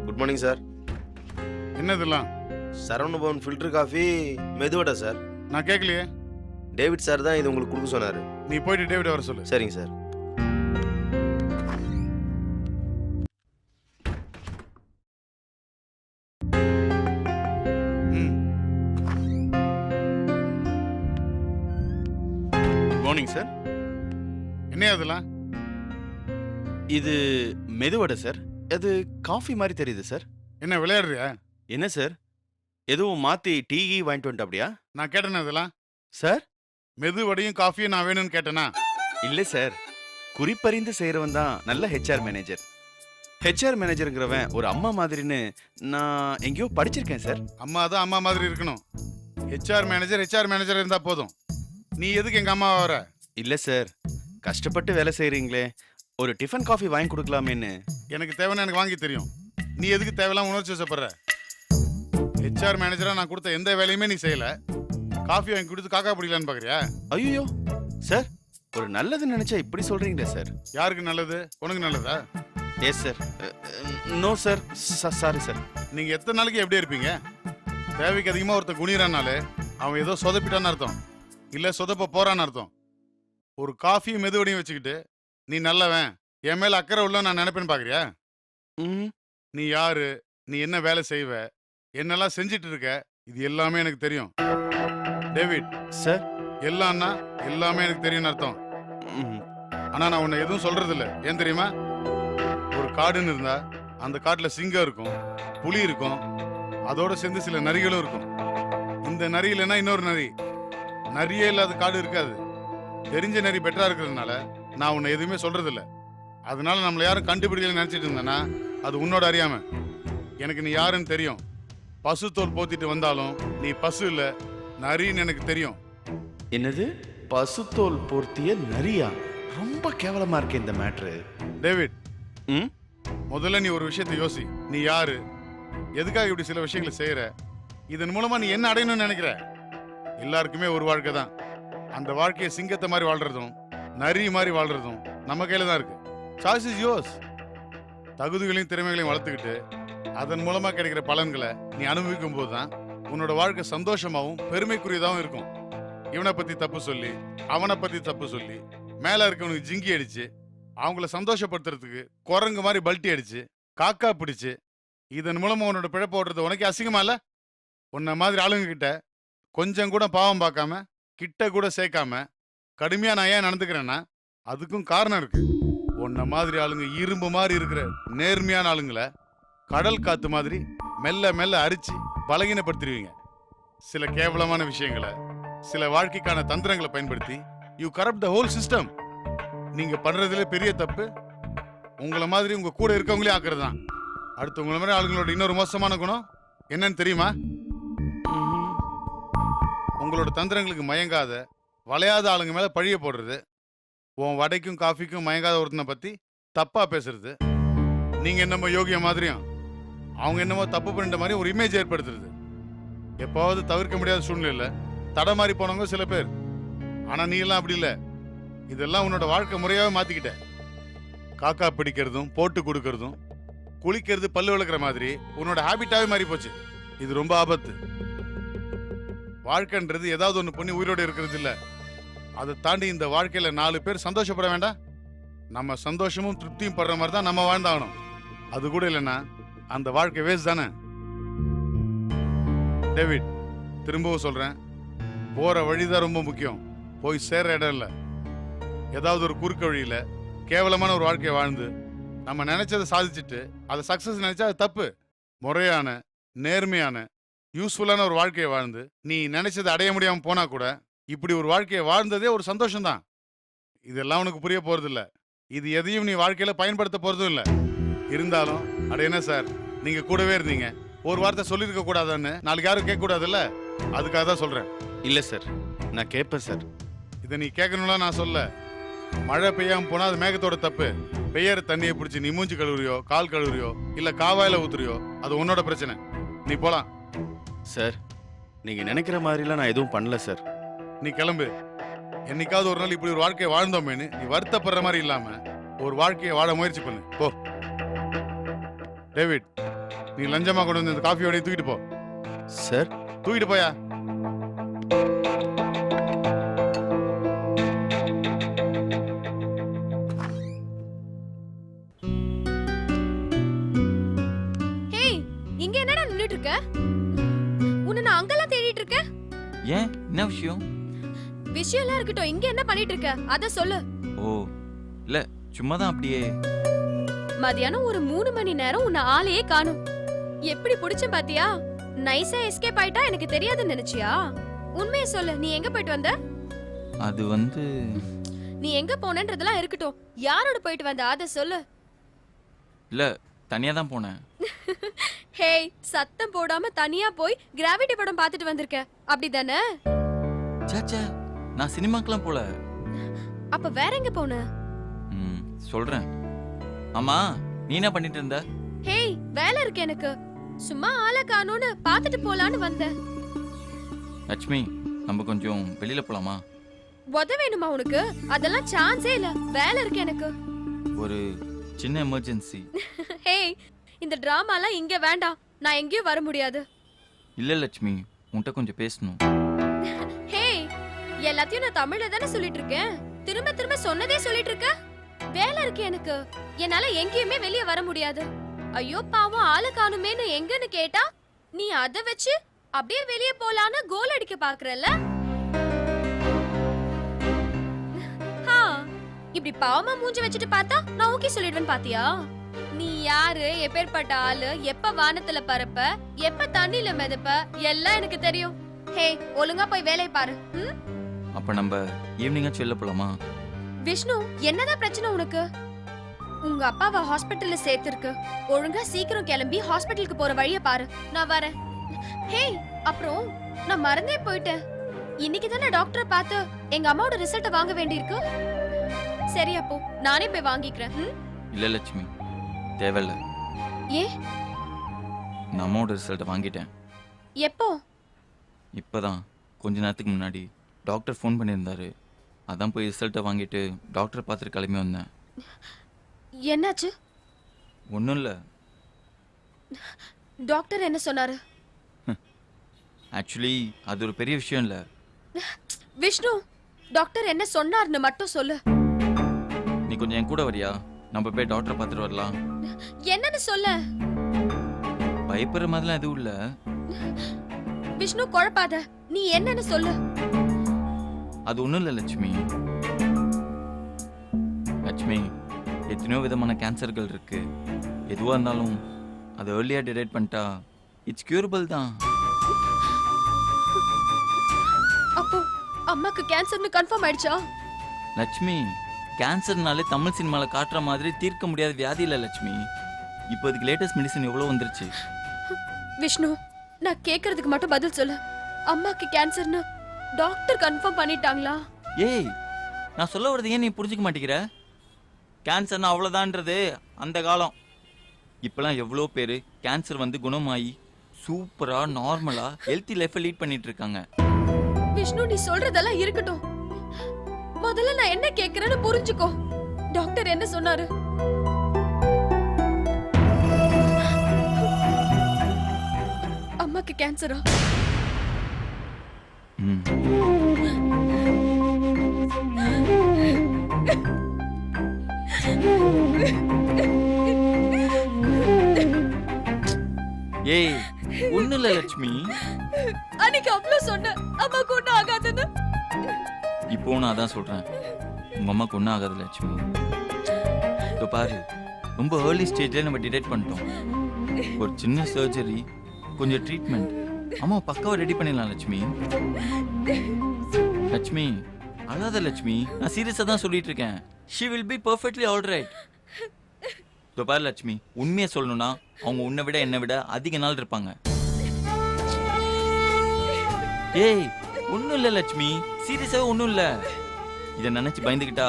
Good morning sir. என்னதெல்லாம்? Saravana Bhavan filter coffee medu vada sir. நான் கேட்கலையே. டேவிட் சார் தான் இது உங்களுக்கு கொடுக்க சொன்னாரு. நீ போயிட்டு டேவிட் வர சொல்லு. சரிங்க சார். Morning sir. என்ன அதெல்லாம்? இது மெதுவடை சார். அது காஃபி மாதிரி தெரியுது சார். என்ன விளையாடுறியா? என்ன சார், எதுவும் மாத்தி டீ வாங்கிட்டு வந்துட்டு அப்படியா? நான் கேட்டேனே அதெல்லாம். சார், மெது வடையும் காஃபியும் நான் வேணும்னு கேட்டேனா? இல்லை சார், குறிப்பறிந்து செய்யறவன் தான் நல்ல ஹெச்ஆர் மேனேஜர். ஹெச்ஆர் மேனேஜருங்கிறவன் ஒரு அம்மா மாதிரின்னு நான் எங்கேயோ படிச்சிருக்கேன் சார். அம்மா தான் அம்மா மாதிரி இருக்கணும். ஹெச்ஆர் மேனேஜர் இருந்தா போதும். நீ எதுக்கு எங்க அம்மா வர? இல்ல சார், கஷ்டப்பட்டு வேலை செய்றீங்களே, ஒரு டிஃபன் காஃபி வாங்கி கொடுக்கலாமேன்னு. எனக்கு தேவைன்னு எனக்கு வாங்கி தெரியும். நீ எதுக்கு தேவையில்லாம உணர்ச்சி வசப்படுற? ஹெச்ஆர் மேனேஜரா நான் கொடுத்த எந்த வேலையுமே நீ செய்யல. காஃபி வாங்கி கொடுத்து காக்கா பிடிக்கலான்னு பாக்குறியா? ஐயோ சார், ஒரு நல்லது நினைச்சா இப்படி சொல்றீங்களே சார். யாருக்கு நல்லது? உனக்கு நல்லதா? Yes sir. No sir, sorry sir. நீங்க எத்தனை நாளைக்கு எப்படி இருப்பீங்க? தேவைக்கு அதிகமா ஒருத்த குனிறானாலே அவன் ஏதோ சொதப்பிட்டான்னு அர்த்தம், இல்ல சொதப்ப போறான்னு அர்த்தம். ஒரு காஃபியும் மெதுவடியும் வச்சுக்கிட்டு நீ நல்லவன், என் மேல அக்கறை உள்ள நான் நினைப்பேன்னு பாக்குறியா? நீ யாரு, நீ என்ன வேலை செய்வ, என்னெல்லாம் செஞ்சிட்டு இருக்க, இது எல்லாமே எனக்கு தெரியும். டேவிட் சார், எல்லாம்னா எல்லாமே எனக்கு தெரியும்னு அர்த்தம். ஆனா நான் உன்னை எதுவும் சொல்றது இல்ல. ஏன் தெரியுமா? ஒரு காடுன்னு இருந்தா அந்த காட்டுல சிங்கம் இருக்கும், புலி இருக்கும், அதோட சேர்ந்து சில நரிகளும் இருக்கும். இந்த நரி இல்லைன்னா இன்னொரு நரி. நரியே இல்லாத காடு இருக்காது. தெரிஞ்ச நரி பெட்டரா இருக்கிறதுனால நான் உன்னை எதுவுமே சொல்றது இல்ல. அதனால நம்மள யாரும் கண்டுபிடிக்கல நினைச்சிட்டு இருந்தேன்னா அது உன்னோட அறியாம. எனக்கு நீ யாருன்னு தெரியும். பசு தோல் போத்திட்டு வந்தாலும் நீ பசு இல்ல, நரின்னு எனக்கு தெரியும். என்னது? பசுத்தோல் போர்த்திய நரியா? ரொம்ப கேவலமா இருக்கு இந்த மேட்ரு. டேவிட், முதல்ல நீ ஒரு விஷயத்தை யோசி. நீ யாரு, எதுக்காக இப்படி சில விஷயங்களை செய்யற, இதன் மூலமா நீ என்ன அடையணும்னு நினைக்கிற? எல்லாருக்குமே ஒரு வாழ்க்கை தான். அந்த வாழ்க்கையை சிங்கத்தை மாதிரி வாழ்றதும் நரி மாதிரி வாழ்றதும் நம்ம கையில தான் இருக்கு. Choice is yours. தகுதிகளையும் திறமைகளையும் வளர்த்துக்கிட்டு அதன் மூலமா கிடைக்கிற பலன்களை நீ அனுபவிக்கும் போதுதான் உன்னோட வாழ்க்கை சந்தோஷமாவும் பெருமைக்குரியதாகவும் இருக்கும். இவனை பத்தி தப்பு சொல்லி, அவனை பத்தி தப்பு சொல்லி, மேல இருக்கவனுக்கு ஜிங்கி அடிச்சு, அவங்கள சந்தோஷப்படுத்துறதுக்கு குரங்கு மாதிரி பல்ட்டி அடிச்சு, காக்கா பிடிச்சு, இதன் மூலமா உன்னோட பிழப்ப ஓடுறது உனக்கு அசிங்கமா இல்ல? உன்ன மாதிரி ஆளுங்க கிட்ட கொஞ்சம் கூட பாவம் பார்க்காம, கிட்ட கூட சேர்க்காம கடுமையா நான் ஏன் நடந்துக்கிறேன்னா அதுக்கும் காரணம் இருக்கு. உன்ன மாதிரி ஆளுங்க இரும்பு மாதிரி இருக்கிற நேர்மையான ஆளுங்களை கடல் காத்து மாதிரி மெல்ல மெல்ல அரிச்சு பலகீனப்படுத்திடுவீங்க. சில கேவலமான விஷயங்களை, சில வாழ்க்கைக்கான தந்திரங்களை பயன்படுத்தி you corrupt the whole system. நீங்க பண்றதுல பெரிய தப்பு உங்களை மாதிரி உங்க கூட இருக்கவங்களே ஆக்குறது தான். அடுத்து உங்களை மாதிரி ஆளுங்களோட இன்னொரு மோசமான குணம் என்னன்னு தெரியுமா? உங்களோட தந்திரங்களுக்கு மயங்காத, வளையாத ஆளுங்க மேல பழிய போடுறது, உன் வடைக்கும் காஃபிக்கும் மயங்காத ஒருத்தனை பத்தி தப்பா பேசுறது, நீங்க என்னமோ யோகிய மாதிரியும் அவங்க என்னமோ தப்பு பண்ணிட்ட மாதிரி ஒரு இமேஜ் ஏற்படுத்துறது. எப்பாவது தவிர்க்க முடியாத சூழ்நிலை தடமாறி போனவங்க சில பேர். ஆனா நீ எல்லாம் அப்படி இல்ல. இதெல்லாம் உன்னோட வாழ்க்கை முறையாவே மாத்திக்கிட்ட. காக்கா பிடிக்கிறதும் போட்டு கொடுக்கறதும் குளிக்கிறது பல்லு விளக்குற மாதிரி உன்னோட ஹாபிட்டாவே மாறி போச்சு. இது ரொம்ப ஆபத்து. வாழ்க்கைன்றது ஏதாவது ஒண்ணு பண்ணி உயிரோடு இருக்கிறது இல்ல. அதை தாண்டி இந்த வாழ்க்கையில 4 பேர் சந்தோஷப்பட வேண்டாம்? நம்ம சந்தோஷமும் திருப்தியும் படுற மாதிரி தான் நம்ம வாழ்ந்தாகணும். அது கூட இல்லைன்னா அந்த வாழ்க்கை வேஸ்ட் தானே. டேவிட், திரும்பவும் சொல்றேன், போற வழிதான் ரொம்ப முக்கியம், போய் சேர இடம் இல்ல. ஏதாவது ஒரு குறுக்க வழியில கேவலமான ஒரு வாழ்க்கையை வாழ்ந்து நம்ம நினைச்சதை சாதிச்சுட்டு அதை சக்சஸ் நினைச்சா அது தப்பு. முறையான, நேர்மையான, யூஸ்ஃபுல்லான ஒரு வாழ்க்கையை வாழ்ந்து நீ நினைச்சதை அடைய முடியாம போனா கூட இப்படி ஒரு வாழ்க்கையை வாழ்ந்ததே ஒரு சந்தோஷம் தான். இதெல்லாம் உனக்கு புரிய போறது இல்ல. இது எதையும் நீ வாழ்க்கையில பயன்படுத்த போறதும் இல்ல. இருந்தாலும் அட என்ன சார், நீங்க கூடவே இருந்தீங்க, ஒரு வார்த்தை சொல்லிருக்க கூடாதான்னு நாளைக்கு யாரும் கேட்க கூடாதுல்ல, அதுக்காக தான் சொல்றேன். இல்ல சார், நான் கேட்பேன் சார். இதை நீ கேட்கணும்லாம் நான் சொல்ல. மழை பெய்யாம போனா அது மேகத்தோட தப்பு. பெய்யற தண்ணியை பிடிச்சி நீ மூஞ்சி கழுவுறியோ, கால் கழுவுறியோ, இல்ல காவாயில ஊத்துறியோ, அது உன்னோட பிரச்சனை. நீ போலாம் சார். நீங்க நினைக்கிற மாதிரிலாம் நான் எதுவும் பண்ணல சார். நீ கிளம்பு. என்னைக்காவது ஒரு நாள் இப்படி ஒரு வாழ்க்கையை வாழ்ந்தோமேன்னு நீ வருத்தப்படுற மாதிரி இல்லாம ஒரு வாழ்க்கையை வாழ முயற்சி பண்ணு. போ. டேவிட், நீ லஞ்சமா கொண்டு வந்து இந்த காஃபியோட தூக்கிட்டு போ. சார், தூக்கிட்டு போயா. ஹேய், இங்க என்னடா நின்னுட்டு இருக்க? உன்னை நான் அங்கெல்லாம் தேடிட்டு இருக்கேன். ஏன், என்ன விஷயம்? விஷயம்லாம் இருக்கட்டும், இங்க என்ன பண்ணிட்டு இருக்க அத சொல்லு. ஓ இல்ல, சும்மா தான் அப்படியே. மதியானம் ஒரு 3 மணி நேரம் உன்னை ஆளையே காணும். எப்படி புடிச்ச பாத்தியா? நைஸா எஸ்கேப் ஆயிட்டா எனக்கு தெரியாதுன்னு நினைச்சியா? உண்மையை சொல்லு, நீ எங்க போயிட்டு வந்த? அது வந்து நீ எங்க போனன்றதெல்லாம் இருக்கட்டும். யாரோட போயிட்டு வந்த அத சொல்லு. இல்ல தனியா தான் போனேன். ஹேய், சத்தம் போடாம தனியா போய் கிராவிட்டி படம் பார்த்துட்டு வந்திருக்க, அப்படிதானே? சாச்சா, நான் சினிமாக்கெல்லாம் போல. அப்ப வேற எங்க போன? சொல்றேன். ஆமா, நீ என்ன பண்ணிட்டு இருந்த? ஹேய், வேலை இருக்கு எனக்கு. சும்மா ஆளை காணோன்னு பார்த்துட்டு போலான்னு வந்தேன். லட்சுமி, நம்ம கொஞ்சம் வெளியில போலாமா? உத வேணுமா உனக்கு? அதெல்லாம் சான்ஸே இல்ல. வேலை இருக்கு எனக்கு. ஒரு சின்ன எமர்ஜென்சி. ஹேய், இந்த டிராமாலாம் இங்க வேண்டாம். நான் எங்கேயும் வர முடியாது. இல்ல லட்சுமி, உன்கிட்ட கொஞ்சம் பேசணும். ஹேய், எல்லாத்தையும் நான் தமிழ்ல தானே சொல்லிட்டு இருக்கேன். திரும்ப திரும்ப சொன்னதே சொல்லிட்டு இருக்க. வேலை இருக்கு எனக்கு. என்னால எங்கேயுமே வெளிய வர முடியாது. ஐயோ பாவம், ஆளு காணுமேன்னு எங்கன்னு கேட்டா நீ அத வச்சு அப்படியே வெளிய போலான்னு கோல் அடிக்க பாக்குறல்ல. இப்படி பாவமா மூஞ்சி வச்சுட்டு பார்த்தா நான் ஓகே சொல்லிடுவேன் பாத்தியா? நீ யாரு, எப்பேற்பட்ட ஆளு, எப்ப வானத்துல பறப்ப, எப்ப தண்ணில மிதப்ப, எல்லாம் எனக்கு தெரியும். ஹே, ஒழுங்கா போய் வேலையை பாரு. அப்ப நம்ம ஈவினிங்கா வெளில போலாமா? விஷ்ணு, என்னதான் பிரச்சனை உனக்கு? உங்க அப்பாவை ஹாஸ்பிட்டல்ல சேர்த்திருக்கு. ஒழுங்கா சீக்கிரம் கிளம்பி ஹாஸ்பிட்டலுக்கு போற வழிய பாரு. நான் வரேன். ஹே, அப்புறம் நான் மறந்தே போயிட்டேன். இன்னைக்கு தானே டாக்டரை பார்த்து எங்க அம்மாவோட ரிசல்ட்டை வாங்க வேண்டியிருக்கு. சரி, அப்போ நானே போய் வாங்கிக்கிறேன். இல்ல லட்சுமி, தேவையில்ல. ஏ? நான் அம்மாவோட ரிசல்ட்டை வாங்கிட்டேன். எப்போ? இப்பதான் கொஞ்ச நேரத்துக்கு முன்னாடி டாக்டர் ஃபோன் பண்ணியிருந்தாரு. அதான் போய் ரிசல்ட்டை வாங்கிட்டு டாக்டரை பார்த்துட்டு கிளம்பி வந்தேன். என்னாச்சு? ஒன்றும் இல்லை. டாக்டர் என்ன சொன்னாரு? ஆக்சுவலி அது ஒரு பெரிய விஷயம் இல்லை. விஷ்ணு, டாக்டர் என்ன சொன்னார்னு மட்டும் சொல்லு. நீ கொஞ்சம் என் கூட வரியா? நம்ம போய் டாக்டரை பார்த்துட்டு வரலாம். என்னன்னு சொல்ல. பயப்படுற மாதிரிலாம் எதுவும் இல்லை. விஷ்ணு, குழப்பாத. நீ என்னன்னு சொல்லு. அது ஒன்றும் இல்லை லட்சுமி. லட்சுமி, எத்தனையோ விதமான கேன்சர்கள் இருக்கு. எதுவாக இருந்தாலும் அதை ஏர்லியாக டிடெக்ட் பண்ணிட்டா இட்ஸ் கியூரபிள் தான். அப்போ அம்மாக்கு கேன்சர்னு கன்ஃபார்ம் ஆயிடுச்சா? லட்சுமி, கேன்சர்னாலே தமிழ் சினிமாவில் காட்டுற மாதிரி தீர்க்க முடியாத வியாதி இல்லை லட்சுமி. இப்போ இதுக்கு லேட்டஸ்ட் மெடிசன் எவ்வளோ வந்துருச்சு. விஷ்ணு, நான் கேட்கறதுக்கு மட்டும் பதில் சொல்லு. அம்மாக்கு கேன்சர்னு டாக்டர் கன்ஃபார்ம் பண்ணிட்டாங்களா? ஏய், நான் சொல்ல வரது ஏன் நீ புரிஞ்சுக்க மாட்டேங்கிற? கேன்சர்னா அவ்வளோதான்றது அந்த காலம். இப்போலாம் எவ்வளோ பேர் கேன்சர் வந்து குணமாயி சூப்பராக நார்மலாக ஹெல்த்தி லைஃப்பை லீட் பண்ணிட்டு இருக்காங்க. விஷ்ணு, நீ சொல்றதெல்லாம் இருக்கட்டும். முதல்ல நான் என்ன கேட்கிறேன்னு புரிஞ்சுக்கோ. டாக்டர் என்ன சொன்னாரு? அம்மாக்கு கேன்சரா? ஏய், ஒன்னும் இல்ல லட்சுமி. அன்னைக்கு அவ்வளவு சொன்ன அம்மாக்கு ஒண்ணும் ஆகாதுன்னு. இப்போ நான் அதான் சொல்றேன், உங்க அம்மாக்கு ஒன்றும் ஆகாது லட்சுமி. இப்போ பாரு, ரொம்ப ஏர்லி ஸ்டேஜ்ல நம்ம டிடெக்ட் பண்ணிட்டோம். ஒரு சின்ன சர்ஜரி, கொஞ்சம் ட்ரீட்மெண்ட், அம்மா பக்காவை ரெடி பண்ணிடலாம் லட்சுமி. லட்சுமி, அழாத லட்சுமி, நான் சீரியஸா தான் சொல்லிட்டு இருக்கேன். she will be perfectly all right. இப்போ பாரு லட்சுமி, உண்மையை சொல்லணும்னா அவங்க உன்னை விட என்னை விட அதிக நாள் இருப்பாங்க. ஏய், ஒன்றும் இல்லை லட்சுமி, சீரியஸாகவே ஒன்றும் இல்லை. இதை நினச்சி பயந்துக்கிட்டா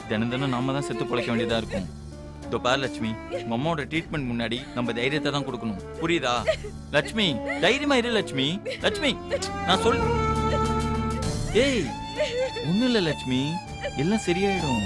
தினம் தினம் நாம தான் செத்து பிழைக்க வேண்டியதாக இருக்கும். இதோ பாரு லட்சுமி, உங்க அம்மாவோட ட்ரீட்மெண்ட் முன்னாடி நம்ம தைரியத்தை தான் கொடுக்கணும், புரியுதா? லட்சுமி, தைரியமா இரு லட்சுமி. லட்சுமி, நான் ஏய், ஒன்றும் இல்லை லட்சுமி, எல்லாம் சரியாயிடும்.